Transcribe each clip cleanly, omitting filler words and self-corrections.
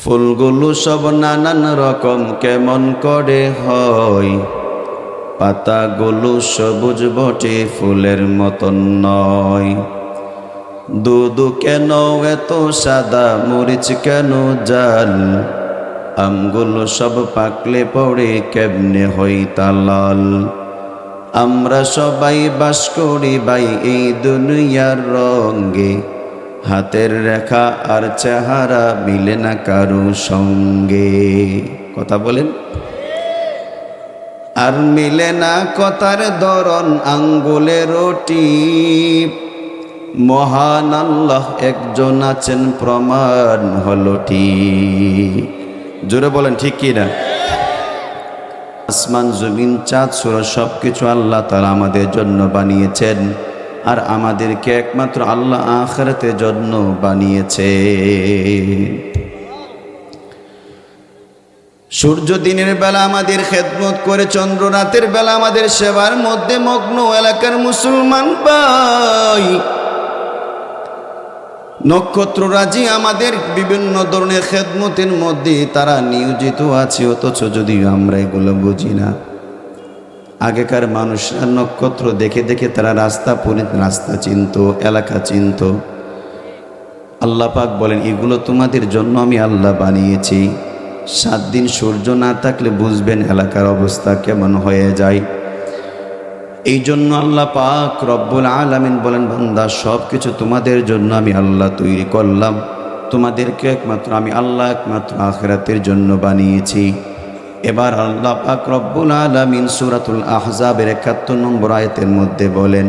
ফুলগুলো সব নানান রকম কেমন করে হয়, পাতাগুলো সবুজ বটে ফুলের মতন নয়। দুধ কেন এত সাদা, মরিচ কেন জাল, আমগুলো সব পাকলে পড়ে কেমনে হয় তা লাল। আমরা সবাই বাস করি ভাই এই দুনিয়ার রঙে, হাতের রেখা আর চেহারা মিলে না কারো সঙ্গে। কথা বলেন। আর মিলে না কথার ধরন, আঙ্গুলের টিপ। মহান আল্লাহ একজন আছেন, প্রমাণ হলো ঠিক। জোরে বলেন ঠিক কি না? আসমান জমিন চাঁদ সূরজ সবকিছু আল্লাহ তাআলা আমাদের জন্য বানিয়েছেন, আর আমাদেরকে একমাত্র আল্লাহ আখিরাতের জন্য বানিয়েছে। সূর্য দিনের বেলা আমাদের খেদমত করে, চন্দ্র রাতের বেলা আমাদের সেবার মধ্যে মগ্ন। এলাকার মুসলমান ভাই, নক্ষত্ররাজি আমাদের বিভিন্ন ধরনের খেদমতের মধ্যে তারা নিয়োজিত আছে, অথচ যদিও আমরা এগুলো বুঝি না। আগেকার মানুষরা নক্ষত্র দেখে দেখে তারা রাস্তা চিনত, এলাকা চিনত। আল্লাহ পাক বলেন, এগুলো তোমাদের জন্য আমি আল্লাহ বানিয়েছি। 7 দিন সূর্য না থাকলে বুঝবেন এলাকার অবস্থা কেমন হয়ে যায়। এই জন্য আল্লাহ পাক রব্বুল আলামিন বলেন, বান্দা সব কিছু তোমাদের জন্য আমি আল্লাহ তৈরি করলাম, তোমাদেরকে একমাত্র আমি আল্লাহ একমাত্র আখিরাতের জন্য বানিয়েছি। এবার আল্লাহ পাক রব্বুল আলামিন সূরাতুল আহজাবের 71 নম্বর আয়াতের মধ্যে বলেন,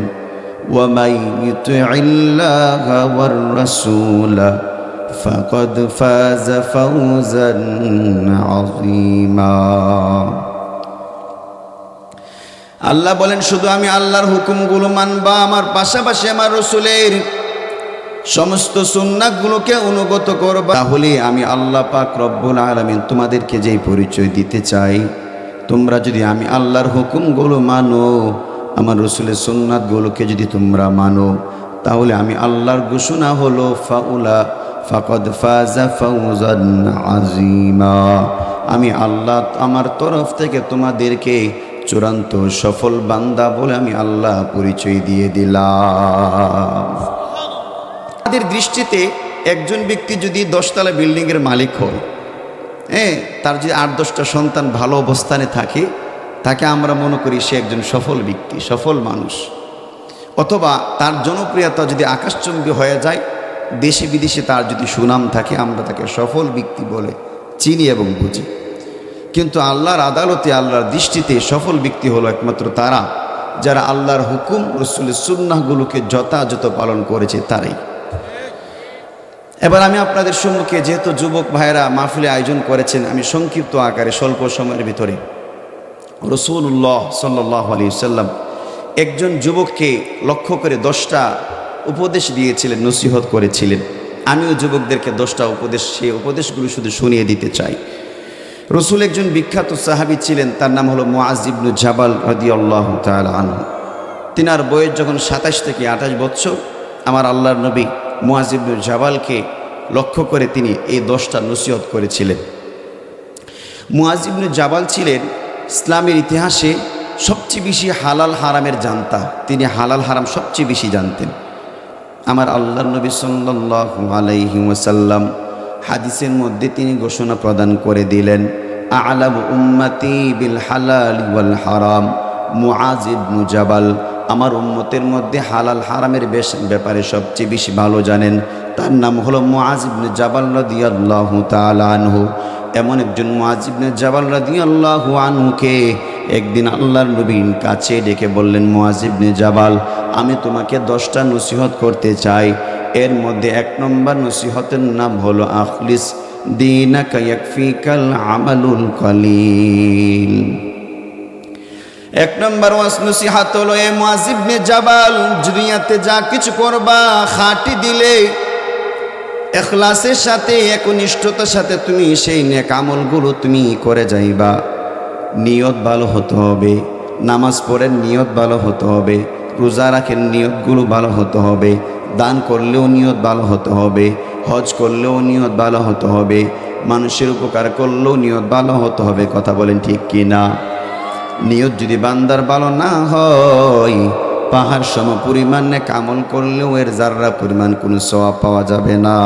ওয়ামাই ইউতিইল্লাহা ওয়ার রাসূলা ফাকাদ ফাযা ফাওজান আযীমা। আল্লাহ বলেন, শুধু আমি আল্লাহর হুকুমগুলো মানবা, আমার পাশাপাশি আমার রাসূলের সমস্ত সুন্নাহগুলোকে অনুগত করবা, তাহলে আমি আল্লাহ পাক রব্বুল আলামিন তোমাদেরকে যেই পরিচয় দিতে চাই, তোমরা যদি আমি আল্লাহর হুকুমগুলো মানো, আমার রাসূলের সুন্নাহগুলোকে যদি তোমরা মানো, তাহলে আমি আল্লাহর ঘোষণা হলো ফাকাদ ফাযা ফাওজান আযীমা। আমি আল্লাহ আমার তরফ থেকে তোমাদেরকে চূড়ান্ত সফল বান্দা বলে আমি আল্লাহ পরিচয় দিয়ে দিলাম। আমাদের দৃষ্টিতে একজন ব্যক্তি যদি 10 তলা বিল্ডিংয়ের মালিক হয়, তার যদি 8-10টা সন্তান ভালো অবস্থানে থাকে, তাকে আমরা মনে করি সে একজন সফল ব্যক্তি, সফল মানুষ। অথবা তার জনপ্রিয়তা যদি আকাশচুম্বী হয়ে যায়, দেশে বিদেশে তার যদি সুনাম থাকে, আমরা তাকে সফল ব্যক্তি বলে চিনি এবং বুঝি। কিন্তু আল্লাহর আদালতে, আল্লাহর দৃষ্টিতে সফল ব্যক্তি হলো একমাত্র তারা যারা আল্লাহর হুকুম রাসূলের সুন্নাহগুলোকে যথাযথ পালন করেছে, তারাই। এবার আমি আপনাদের সম্মুখে, যেহেতু যুবক ভাইয়েরা মাহফিলে আয়োজন করেছেন, আমি সংক্ষিপ্ত আকারে স্বল্প সময়ের ভিতরে রাসূলুল্লাহ সাল্লাল্লাহু আলাইহি ওয়াসাল্লাম একজন যুবককে লক্ষ্য করে 10টা উপদেশ দিয়েছিলেন, নসিহত করেছিলেন। আমিও যুবকদেরকে 10টা উপদেশ, সেই উপদেশগুলো শুধু শুনিয়ে দিতে চাই। রাসূল একজন বিখ্যাত সাহাবী ছিলেন, তার নাম হলো মুআয ইবনে জাবাল রাদিয়াল্লাহু তাআলা আনহু। তিনার বয়স যখন 27 থেকে 28 বছর, আমার আল্লাহর নবী মুআয ইবনে জাবালকে লক্ষ্য করে তিনি এই 10টা নসিহত করেছিলেন। মুআয ইবনে জাবাল ছিলেন ইসলামের ইতিহাসে সবচেয়ে বেশি হালাল হারামের জানতা। তিনি হালাল হারাম সবচেয়ে বেশি জানতেন। আমার আল্লাহর নবী সাল্লাল্লাহু আলাইহি ওয়াসাল্লাম হাদিসের মধ্যে তিনি ঘোষণা প্রদান করে দিলেন, আ'লামু উম্মতি বিল হালাল ওয়াল হারাম মুআয ইবনে জাবাল। আমার উম্মতের মধ্যে হালাল হারামের ব্যাপারে সবচেয়ে বেশি ভালো জানেন, তার নাম হলো মুআয ইবনে জাবাল রাদিয়াল্লাহু তাআলা আনহু। এমন একজন মুআয ইবনে জাবাল রাদিয়াল্লাহু আনহুকে একদিন আল্লাহর নবীর কাছে ডেকে বললেন, মুআয ইবনে জাবাল, আমি তোমাকে 10টা নসিহত করতে চাই। এর মধ্যে 1 নম্বর নসিহতের নাম হলো আখলিস দীনাকা ইয়াকফিকাল আমালুল কলিল। 1 নম্বর নসিহত হলো, এ মুআয ইবনে জাবাল, দুনিয়াতে যা কিছু করবা, খাঁটি দিলে ইখলাসের সাথে, একনিষ্ঠতার সাথে তুমি সেই নেক আমলগুলো তুমি করে যাইবা। নিয়ত ভালো হতে হবে, নামাজ পড়েন নিয়ত ভালো হতে হবে, রোজা রাখেন নিয়তগুলো ভালো হতে হবে, দান করলেও নিয়ত ভালো হতে হবে, হজ করলেও নিয়ত ভালো হতে হবে, মানুষের উপকার করলেও নিয়ত ভালো হতে হবে। কথা বলেন ঠিক কি না? নিয়ত যদি বান্দার ভালো না হয়, পাহাড় সম পরিমাণ নেক আমল করলেও এর যাররা পরিমাণ কোনো সওয়াব পাওয়া যাবে না।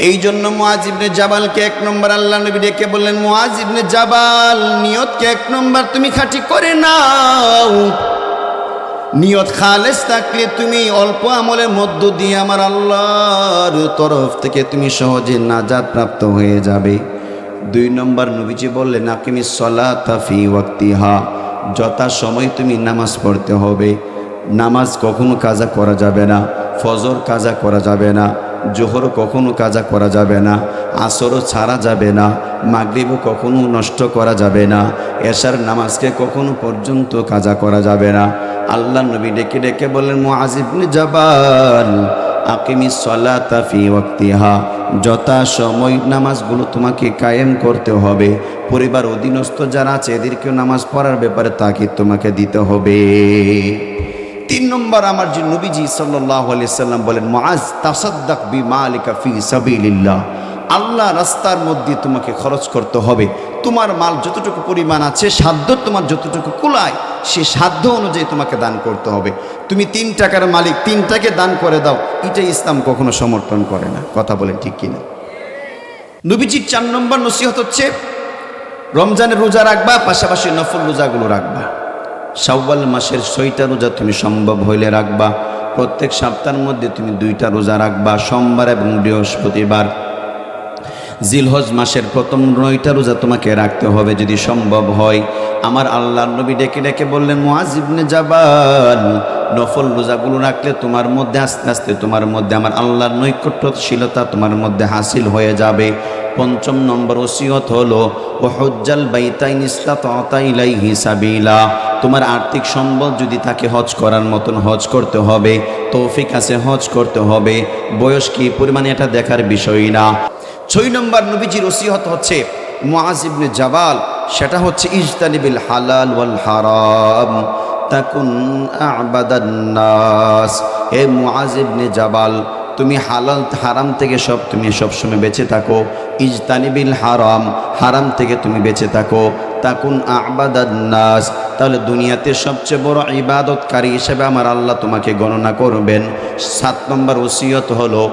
এই জন্য মুআজ ইবনে জাবালকে 1 নম্বর আল্লাহ নবী ডেকে বললেন, মুআজ ইবনে জাবাল, নিয়তকে 1 নম্বর তুমি খাঁটি করে নাও। নিয়ত খালেস থাকলে তুমি অল্প আমলের মধ্য দিয়ে আমার আল্লাহর তরফ থেকে তুমি সহজে নাজাত প্রাপ্ত হয়ে যাবে। 2 নম্বর নবীজি বললেন, আকিমিস সলাতা ফি ওয়াক্তিহা, যথা সময় তুমি নামাজ পড়তে হবে। নামাজ কখনো কাজা করা যাবে না, ফজর কাজা করা যাবে না, জোহর কখনো কাজা করা যাবে না, আসরও ছাড়া যাবে না, মাগরিবও কখনো নষ্ট করা যাবে না, এশার নামাজকে কখনো পর্যন্ত কাজা করা যাবে না। আল্লাহ নবী ডেকে ডেকে বললেন, মুআজ ইবনে জাবাল, আকিমিস সলাতা ফি ওয়াক্তিহা, যথা সময় নামাজগুলো তোমাকে কায়েম করতে হবে। পরিবার অধীনস্থ যারা আছে এদেরকেও নামাজ পড়ার ব্যাপারে তাকিদ তোমাকে দিতে হবে। 3 নম্বর আমার যে নবীজি সাল্লাল্লাহু আলাইহি সাল্লাম বলেন, মুআজ তাসাদ্দাক বিমালিকা ফি সাবিলিল্লাহ, আল্লাহ রাস্তার মধ্যে তোমাকে খরচ করতে হবে। তোমার মাল যতটুকু পরিমাণ আছে, সাধ্য তোমার যতটুকু কুলায়, সে সাধ্য অনুযায়ী তোমাকে দান করতে হবে। তুমি 3 টাকার মালিক, 3টাকে দান করে দাও, এটা ইসলাম কখনো সমর্থন করে না। কথা বলেন ঠিক কিনা? নবীজির 4 নম্বর নসিহত হচ্ছে, রমজানের রোজা রাখবা, পাশাপাশি নফল রোজাগুলো রাখবা। শাওয়াল মাসের 6টা রোজা তুমি সম্ভব হইলে রাখবা। প্রত্যেক সপ্তাহের মধ্যে তুমি 2টা রোজা রাখবা, সোমবার এবং বৃহস্পতিবার। জিলহজ মাসের প্রথম 9টা রোজা তোমাকে রাখতে হবে যদি সম্ভব হয়। আমার আল্লাহর নবী ডেকে ডেকে বললেন, মুআজ ইবনে জাবাল, নফল রোজাগুলো রাখলে তোমার মধ্যে আস্তে আস্তে তোমার মধ্যে আমার আল্লাহর নৈকট্যশীলতা তোমার মধ্যে হাসিল হয়ে যাবে। 5 নম্বর ওসিয়ত হলো, ও হজ্জাল বাইতাইন ইসতাতা ইলাইহি সাবিলা, তোমার আর্থিক সম্বল যদি থাকে হজ করার মতন হজ করতে হবে, তৌফিক আছে হজ করতে হবে। বয়স কি পরিমাণে এটা দেখার বিষয় না। 6 নম্বর নবীজির ওসিয়ত হচ্ছে মুআজ ইবনে জাবাল, সেটা হচ্ছে ইজতানিবিল হালাল ওয়াল হারাম তাকুন আ'বাদান নাস। হে মুআজ ইবনে জাবাল, তুমি হালাল হারাম থেকে তুমি সবসময় বেঁচে থাকো। ইজতানিবিল হারাম, হারাম থেকে তুমি বেঁচে থাকো। তাকুন আ'বাদান নাস, তাহলে দুনিয়াতে সবচেয়ে বড় ইবাদতকারী হিসেবে আমার আল্লাহ তোমাকে গণনা করবেন। 7 নম্বর ওসিয়ত হলো,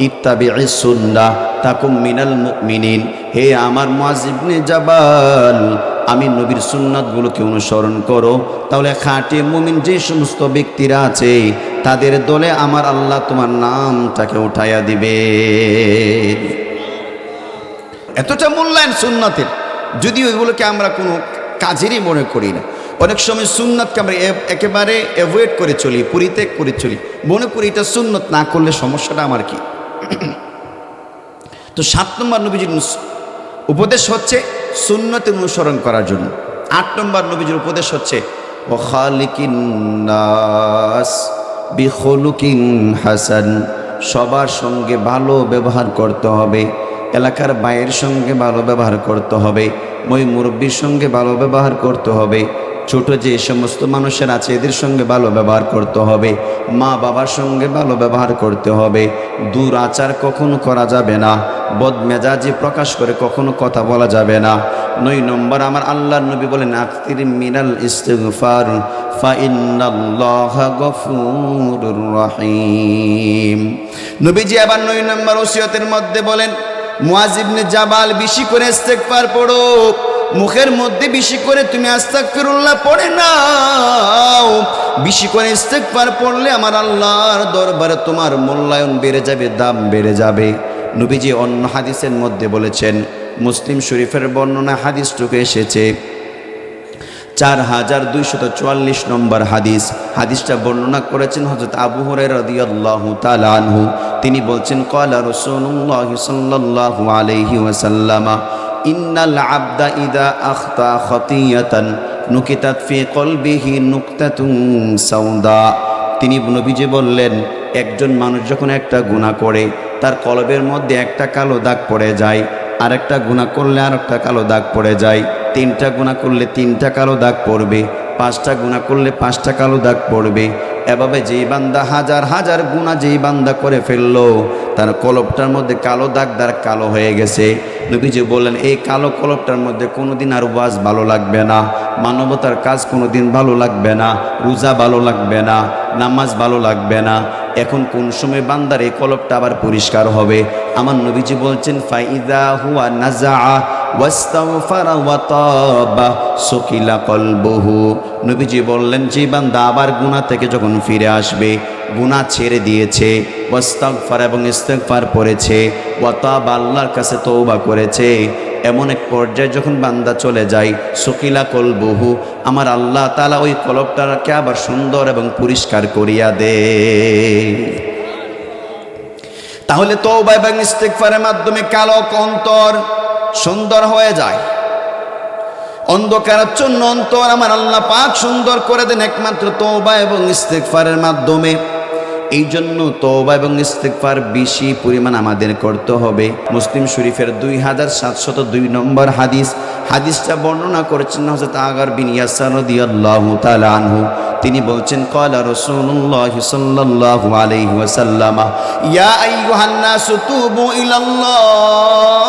ইত্তাবি'is সুন্নাহ তাকুম মিনাল মুমিনিন। হে আমার মুআজ ইবনে জাবাল, আমি নবীর সুন্নাতগুলোকে অনুসরণ করো, তাহলে খাঁটি মুমিন যে সমস্ত ব্যক্তিরা আছে তাদের দলে আমার আল্লাহ তোমার নামটাকে উঠাইয়া দিবে। এতটা মূল্যায়ন সুন্নাতের, যদিও এগুলোকে আমরা কোনো কাজেরই মনে করি না। অনেক সময় সুন্নাতকে আমরা একেবারে অ্যাভয়েড করে চলি, পরিত্যাগ করে চলি, মনে করি এটা সুন্নত, না করলে সমস্যাটা আমার কি। তো 7 নম্বর নবীজির উপদেশ হচ্ছে সুন্নতে অনুসরণ করার জন্য। 8 নম্বর নবীজির উপদেশ হচ্ছে, ওয়া খালিকিন নাস বিখুলুকিন হাসান, সবার সঙ্গে ভালো ব্যবহার করতে হবে। এলাকার বাইরের সঙ্গে ভালো ব্যবহার করতে হবে, মই মুরব্বীর সঙ্গে ভালো ব্যবহার করতে হবে, ছোট যে সমস্ত মানুষের আছে এদের সঙ্গে ভালো ব্যবহার করতে হবে, মা বাবার সঙ্গে ভালো ব্যবহার করতে হবে। দুরাচার কখনো করা যাবে না, বদমেজাজি প্রকাশ করে কখনো কথা বলা যাবে না। 9 নম্বর আমার আল্লাহর নবী বলেন, আকসির মিনাল ইস্তিগফার ফা ইন্নাল্লাহা গফুরুর রহিম। নবীজি আবার 9 নম্বর ওসিয়তের মধ্যে বলেন, মুআজ ইবনে জাবাল, বেশি করে ইস্তিগফার পড়ো, মুখের মধ্যে বেশি করে তুমি আস্তাগফিরুল্লাহ পড়ে নাও। বেশি করে ইস্তিগফার পড়লে আমার আল্লাহর দরবারে তোমার মূল্যায়ন বেড়ে যাবে, দাম বেড়ে যাবে। নবীজি অন্য হাদিসের মধ্যে বলেছেন, মুসলিম শরীফের বর্ণনা হাদিসটুকু এসেছে 4244 নম্বর হাদিস। হাদিসটা বর্ণনা করেছেন হযরত আবু হুরায়রা রাদিয়াল্লাহু তাআলা আনহু। তিনি বলছেন, ক্বালা রাসূলুল্লাহ সাল্লাল্লাহু আলাইহি ওয়াসাল্লাম, ইন্নাল আবদা ইদা আখতা খাতিয়াতান নুকিতাত ফি কলবিহি নুকতাতুন সাউদা। তিনি নবীজি বললেন, একজন মানুষ যখন একটা গুনাহ করে তার কলবের মধ্যে একটা কালো দাগ পড়ে যায়, আরেকটা গুনাহ করলে আরেকটা কালো দাগ পড়ে যায়, 3টা গুনাহ করলে 3টা কালো দাগ পড়বে, 5টা গুনাহ করলে 5টা কালো দাগ পড়বে। এভাবে যেই বান্দা হাজার হাজার গুনাহ যেই বান্দা করে ফেললো, তার কলবটার মধ্যে কালো দাগদার কালো হয়ে গেছে। নবীজি বললেন এই কালো কলবটার মধ্যে কোনোদিন আর ওয়াজ ভালো লাগবে না, মানবতার কাজ কোনোদিন ভালো লাগবে না, রোজা ভালো লাগবে না, নামাজ ভালো লাগবে না। এখন কোন সময় বান্দার এই কলবটা আবার পরিষ্কার হবে? আমার নবীজি বলছেন ফাইদা হুয়া নাজা ওয়াস্তাগফারা ওয়া তাবা সুকিলা কলবুহু। নবীজি বললেন যে বান্দা আবার গুনাহ থেকে যখন ফিরে আসবে, গুনাহ ছেড়ে দিয়েছে, ওয়াস্তাগফার এবং ইস্তিগফার পড়েছে, ওয়া তাবা আল্লাহর কাছে তওবা করেছে, এমন এক পর্যায়ে যখন বান্দা চলে যায়, সুকিলা কলবুহু, আমার আল্লাহ তাআলা ওই কলবটাকে আবার সুন্দর এবং পরিষ্কার করিয়া দে। তাহলে তওবা এবং ইস্তিগফারের মাধ্যমে কালো অন্তর সুন্দর হয়ে যায়। অন্ধকারাচ্ছন্ন অন্তর আমার আল্লাহ পাক সুন্দর করে দেন একমাত্র তওবা এবং ইস্তিগফারের মাধ্যমে। এই জন্য তওবা এবং ইস্তিগফার বেশি পরিমাণ আমাদের করতে হবে। মুসলিম শরীফের 2702 নম্বর হাদিসটা বর্ণনা করেছেন হযরত আগার বিন ইয়াসার রাদিয়াল্লাহু তাআলা আনহু। তিনি বলছেন ক্বালা রাসূলুল্লাহ সাল্লাল্লাহু আলাইহি ওয়াসাল্লাম ইয়া আইয়ুহান নাসু তুবু ইলাল্লাহ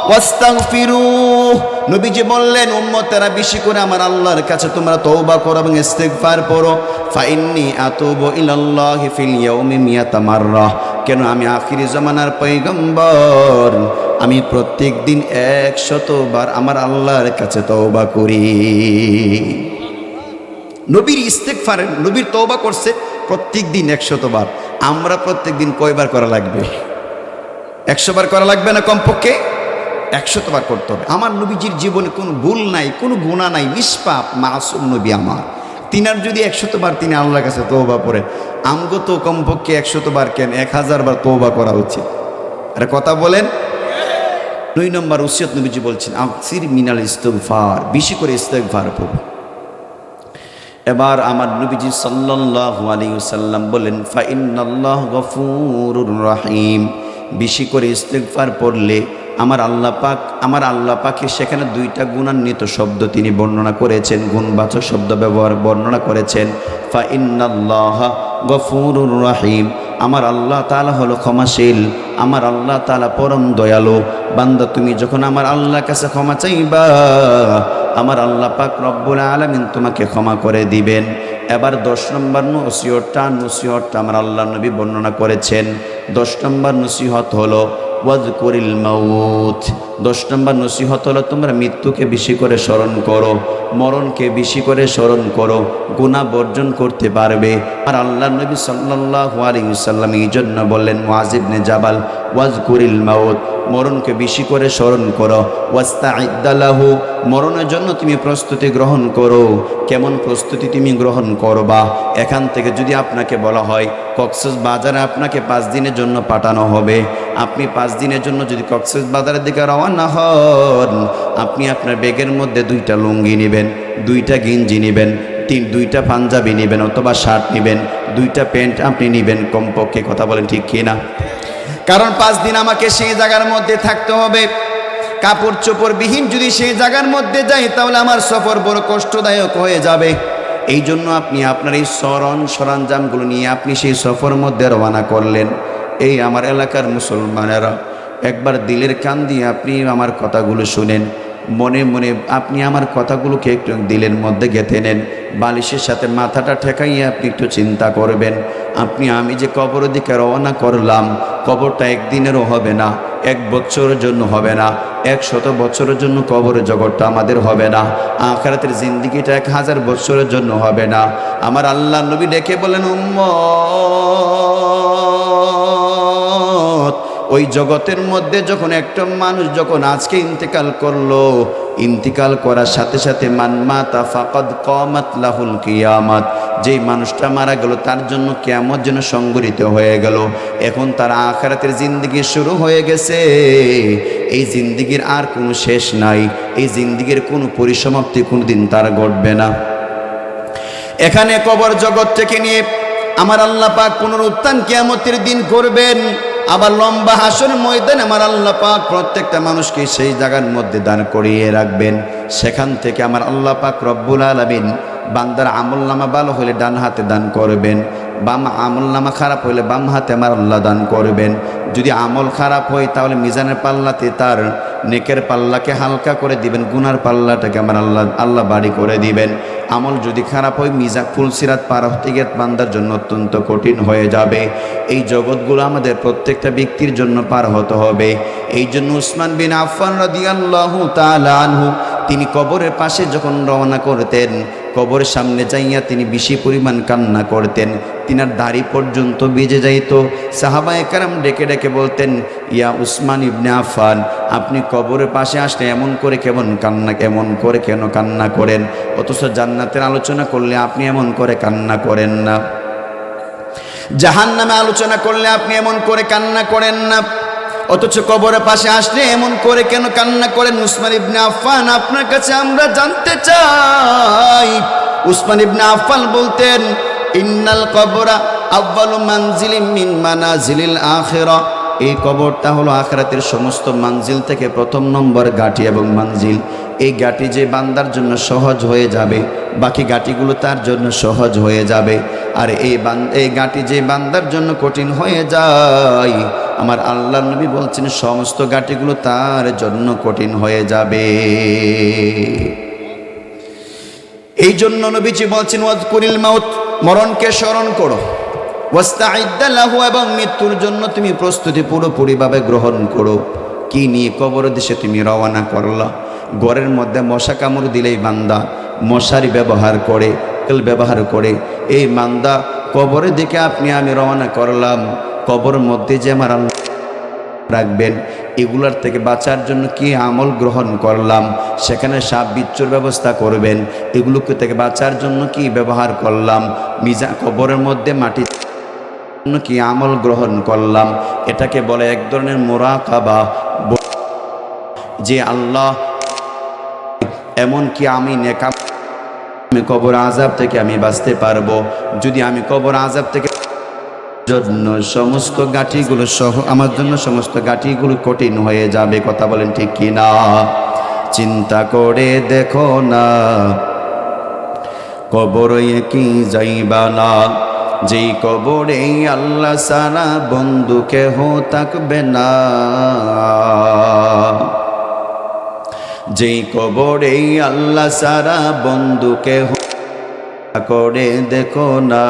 ওয়াস্তাগফিরুহ। নবীজি বললেন উম্মতেরা বেশি করে আমার আল্লাহর কাছে তোমরা তওবা করো এবং ইস্তিগফার পড়ো। ফাইন্নী আতুবু ইলাল্লাহি ফিল ইয়াউমি মিয়াতা মাররা। কেন আমি আখিরি জামানার পয়গম্বর, আমি প্রত্যেক দিন 100 বার আমার আল্লাহর কাছে তওবা করি। নবীর ইস্তিগফার, নবীর তওবা করছে প্রত্যেক দিন 100 বার। আমরা প্রত্যেক দিন কয়বার করা লাগবে? 100 বার করা লাগবে না? কমপক্ষে 100 বার করতে হবে। আমার নবীজির জীবনে কোনো ভুল নাই, কোনো গুনাহ নাই, নিষ্পাপ মাসুম নবী আমার। তিনার যদি 100 বার তিনি আল্লাহর কাছে তওবা পড়েন, আমগো তো কমপক্ষে 100 বার কেন 1000 বার তওবা করা উচিত। আরে কথা বলেন। 2 নম্বর ওসিয়ত নবীজি বলছেন আকসির মিনাল ইস্তিগফার, বেশি করে ইস্তিগফার পড়ো। এবার আমার নবীজি সাল্লাল্লাহু আলাইহি ওয়াসাল্লাম বলেন ফা ইন্নাল্লাহ গফুরুর রহিম। বেশি করে ইস্তিগফার পড়লে আমার আল্লাহ পাকে সেখানে 2টা গুণান্বিত শব্দ তিনি বর্ণনা করেছেন, গুণবাচক শব্দ বর্ণনা করেছেন। ফা ইন্নাল্লাহা গফুরুর রহিম, আমার আল্লাহ তাআলা হলো ক্ষমাশীল, আমার আল্লাহ তাআলা পরম দয়ালু। বান্দা তুমি যখন আমার আল্লাহর কাছে ক্ষমা চাইবা, আমার আল্লাহ পাক রব্বুল আলামিন তোমাকে ক্ষমা করে দিবেন। এবার 10 নম্বর নসিহতটা আমার আল্লাহ নবী বর্ণনা করেছেন। 10 নম্বর নসিহত হলো ওয়াজকুরিল মাউত। 10 নম্বর নসিহত হলো তোমরা মৃত্যুকে বেশি করে স্মরণ করো, মরণকে বেশি করে স্মরণ করো, গুনাহ বর্জন করতে পারবে। আর আল্লাহ নবী সাল্লাল্লাহু আলাইহি ওয়াসাল্লাম এই জন্য বললেন মুআয ইবনে জাবাল ওয়াজকুরিল মাউত, মরণকে বেশি করে স্মরণ করো, ওয়াস্তাইদ্দা লাহু, মরণের জন্য তুমি প্রস্তুতি গ্রহণ করো। কেমন প্রস্তুতি তুমি গ্রহণ করবা? এখান থেকে যদি আপনাকে বলা হয় কক্সবাজারে আপনাকে 5 দিনের জন্য পাঠানো হবে, আপনি 5 দিনের জন্য যদি কক্সবাজারের দিকে রওনা হন, আপনি আপনার ব্যাগের মধ্যে 2টা লুঙ্গি নেবেন, 2টা গেঞ্জি নেবেন, 2টা পাঞ্জাবি নেবেন অথবা শার্ট নেবেন, 2টা প্যান্ট আপনি নেবেন কমপক্ষে। কথা বলেন ঠিক কিনা? কারণ 5 দিন আমাকে সেই জায়গার মধ্যে থাকতে হবে। কাপড় চোপড় বিহীন যদি সেই জায়গার মধ্যে যাই, তাহলে আমার সফর বড় কষ্টদায়ক হয়ে যাবে। এই জন্য আপনি আপনার এই সরঞ্জামগুলো নিয়ে আপনি সেই সফর মধ্যে রওনা করলেন। এই আমার এলাকার মুসলমানেরা, একবার দিলের কান দিয়ে আপনি আমার কথাগুলো শুনেন, মনে মনে আপনি আমার কথাগুলোকে একটু দিলের মধ্যে গেঁথে নেন। বালিশের সাথে মাথাটা ঠেকাইয়ে আপনি একটু চিন্তা করবেন, আমি যে কবরের দিকে রওনা করলাম, কবরটা একদিনেরও হবে না, 1 বছরের জন্য হবে না, 100 বছরের জন্য কবরের জগৎটা আমাদের হবে না, আখিরাতের জিন্দেগিটা 1000 বছরের জন্য হবে না। আমার আল্লাহ নবী ডেকে বলেন উম্মত, ওই জগতের মধ্যে যখন একটা মানুষ যখন আজকে ইন্তেকাল করলো, ইন্তিকাল করার সাথে সাথে মান মাতা ফাকাদ কামাত লাহুল কিয়ামাত, যেই মানুষটা মারা গেল তার জন্য কিয়ামত যেন সংঘটিত হয়ে গেল। এখন তার আখিরাতের জিন্দেগি শুরু হয়ে গেছে। এই জিন্দেগির আর কোনো শেষ নাই, এই জিন্দেগির কোনো পরিসমাপ্তি কোনোদিন তার ঘটবে না। এখানে কবর জগৎ থেকে নিয়ে আমার আল্লাহ পাক পুনরুত্থান কিয়ামতের দিন করবেন। আবার লম্বা হাসর ময়দানে আমার আল্লাহ পাক প্রত্যেকটা মানুষকে সেই জায়গার মধ্যে দান করিয়ে রাখবেন। সেখান থেকে আমার আল্লাহ পাক রব্বুল আলামিন বান্দার আমল নামা ভালো হলে ডান হাতে দান করবেন, বাম আমল নামা খারাপ হলে বাম হাতে আমার আল্লাহ দান করবেন। যদি আমল খারাপ হয় তাহলে মিজানের পাল্লাতে তার নেকের পাল্লাকে হালকা করে দিবেন, গুনার পাল্লাটাকে আমার আল্লাহ বাড়ি করে দিবেন। আমল যদি খারাপ হয় ফুলসিরাত পার হতে গিয়ে বান্দার জন্য অত্যন্ত কঠিন হয়ে যাবে। এই জগৎগুলো আমাদের প্রত্যেকটা ব্যক্তির জন্য পার হতে হবে। এই জন্য উসমান বিন আফফান রাদিয়াল্লাহু তাআলা আনহু তিনি কবরের পাশে যখন রওনা করতেন, কবরের সামনে যাইয়া তিনি বেশি পরিমাণ কান্না করতেন, তিনার দাড়ি পর্যন্ত ভিজে যাইত। সাহাবায়ে কেরাম ডেকে ডেকে বলতেন, ইয়া উসমান ইবনে আফফান, আপনি কবরের পাশে আসলে এমন করে কেন কান্না করেন? অথচ জান্নাতের আলোচনা করলে আপনি এমন করে কান্না করেন না, জাহান্নামে আলোচনা করলে আপনি এমন করে কান্না করেন না, অথচ কবরের পাশে আসলে এমন করে কেন কান্না করেন? উসমান ইবনে আফফান, আপনার কাছে আমরা জানতে চাই। উসমান ইবনে আফফান বলতেন, ইন্নাল কবরা আউয়ালু মানজিলিন মিন মানাজিলিল আখিরাহ, এই কবরটা হলো আখিরাতের সমস্ত মানজিল থেকে প্রথম নম্বর গাঁটি এবং মানজিল। এই গাঁটি যে বান্দার জন্য সহজ হয়ে যাবে, বাকি গাঁটিগুলো তার জন্য সহজ হয়ে যাবে। আর এই গাঁটি যে বান্দার জন্য কঠিন হয়ে যায়, আমার আল্লাহর নবী বলছেন সমস্ত গাঁটিগুলো তার জন্য কঠিন হয়ে যাবে। এই জন্য নবীজি বলছেন, ওয়াজকুরিল মাউত, মরণকে স্মরণ করো, ওয়াস্তাইদ্দা লাহু, এবং মৃত্যুর জন্য তুমি প্রস্তুতি পুরোপুরিভাবে গ্রহণ করো। কি নিয়ে? কবর দেশে তুমি রওনা করলা। ঘরের মধ্যে মশা কামড় দিলেই বান্দা মশারি ব্যবহার করে এই বান্দা কবরের দিকে আমি রওনা করলাম। কবরের মধ্যে যে আমার আল্লাহ রাখবেন, এগুলার থেকে বাঁচার জন্য কি আমল গ্রহণ করলাম? সেখানে সাপ বিচ্ছুর ব্যবস্থা করবেন, এগুলোকে থেকে বাঁচার জন্য কি ব্যবহার করলাম? কবরের মধ্যে মাটি কি আমল গ্রহণ করলাম? এটাকে বলে এক ধরনের মুরাকাবা। যে আল্লাহ এমন কি আমি কবর আযাব থেকে আমি বাঁচতে পারবো? যদি আমি কবর আযাব থেকে জন্য সমস্ত গাঁটিগুলো সহ আমার জন্য সমস্ত গাঁটিগুলো কঠিন হয়ে যাবে। কথা বলেন ঠিক কি না? চিন্তা করে দেখো না, কবরে কি যাইবা না, যেই কবরে আল্লাহ সারা বন্ধু কেহ থাকবে না, যেই কবরে আল্লাহ সারা বন্ধু কেহ করে দেখো না।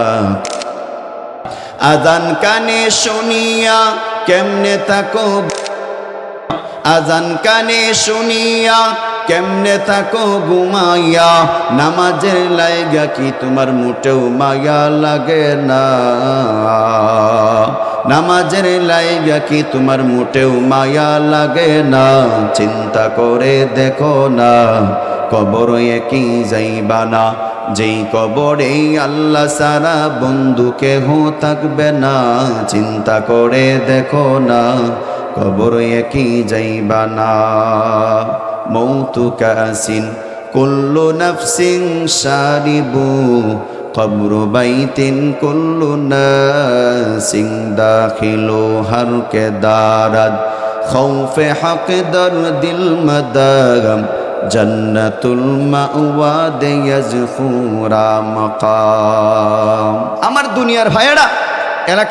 আজান কানে শুনিয়া কেমনে থাকো, আজান কানে শুনিয়া কেমনে থাকো ঘুমাইয়া, নামাজের লাইগা কি তোমার মোটেও মায়া লাগে না, নামাজের লাইগা কি তোমার মোটেও মায়া লাগে না। চিন্তা করে দেখো না, কবরে কি যাইবা না, যেই কবরে আল্লাহ সারা বন্ধু কেহ থাকবে না। চিন্তা করে দেখো না, কবরে কি যাইবা না। মৌতু কাসিন কুল্লু নাফসিন শারিবু, কবরু বাইতিন কুল্লু নাসিন দাখিলু হর কে দারাদ, খৌফে হক দরদিল মাদাগম, জান্নাতুল মাওয়া দে ইয়াজফুরা মাকাম। আমার দুনিয়ার ভাইয়েরা, এলাকা